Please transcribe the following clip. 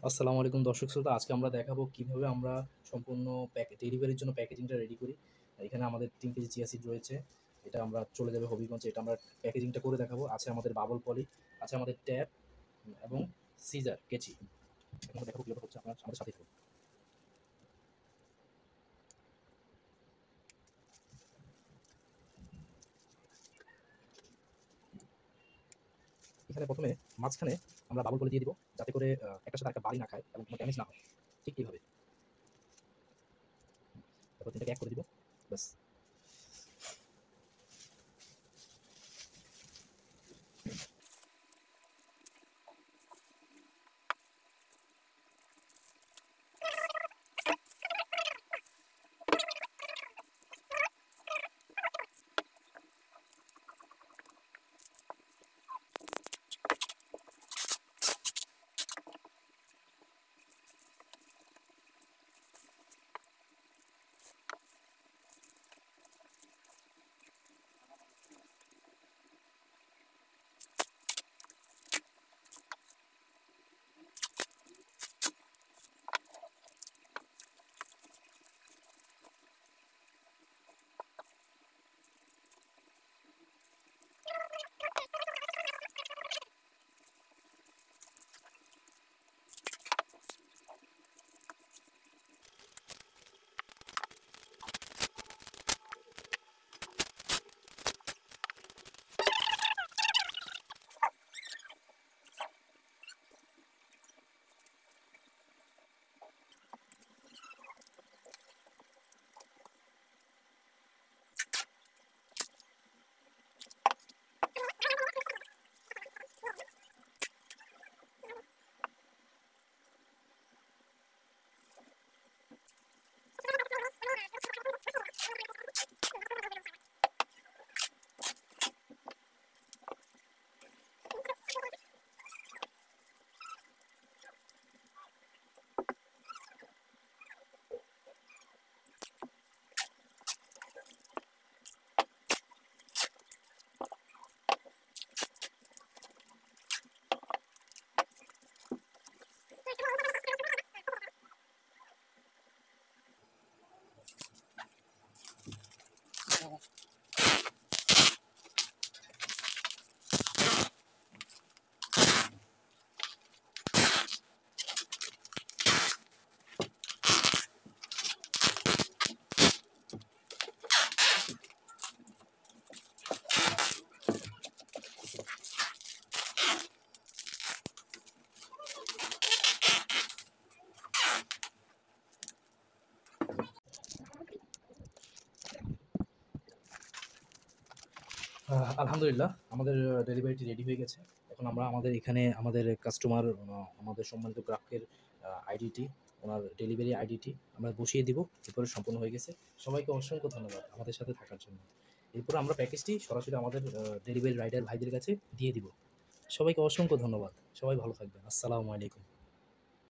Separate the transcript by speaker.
Speaker 1: আসসালামু আলাইকুম দর্শক শ্রোতা, আজকে আমরা দেখাবো কিভাবে আমরা সম্পূর্ণ ডেলিভারির জন্য প্যাকেজিংটা রেডি করি। এখানে আমাদের 3 কেজি চিয়া সিড রয়েছে। এটা আমরা চলে যাবে হবিগঞ্জে। এটা আমরা প্যাকেজিংটা করে দেখাবো। আছে আমাদের বাবল পলি, আছে আমাদের ট্যাপ এবং সিজার কেচি। এখন আমরা দেখাবো কিভাবে হচ্ছে, আপনারা আমাদের সাথেই থাকুন। এখানে প্রথমে মাঝখানে আমরা বাবল পলি দিয়ে দিব, যাতে করে একটার সাথে আরেকটা বাড়ি না খায় এবং কোনো ড্যামেজ না হয়। ঠিক এইভাবে তারপর এটাকে এক করে দিব। ব্যাস। আলহামদুলিল্লাহ, আমাদের ডেলিভারিটি রেডি হয়ে গেছে। এখন আমরা আমাদের এখানে আমাদের কাস্টমার, আমাদের সম্মানিত গ্রাহকের আইডিটি, ওনার ডেলিভারি আইডিটি আমরা বসিয়ে দিব। এরপরে সম্পূর্ণ হয়ে গেছে। সবাইকে অসংখ্য ধন্যবাদ আমাদের সাথে থাকার জন্য। এরপর আমরা প্যাকেজটি সরাসরি আমাদের ডেলিভারি রাইডার ভাইদের কাছে দিয়ে দিব। সবাইকে অসংখ্য ধন্যবাদ। সবাই ভালো থাকবেন। আসসালামু আলাইকুম।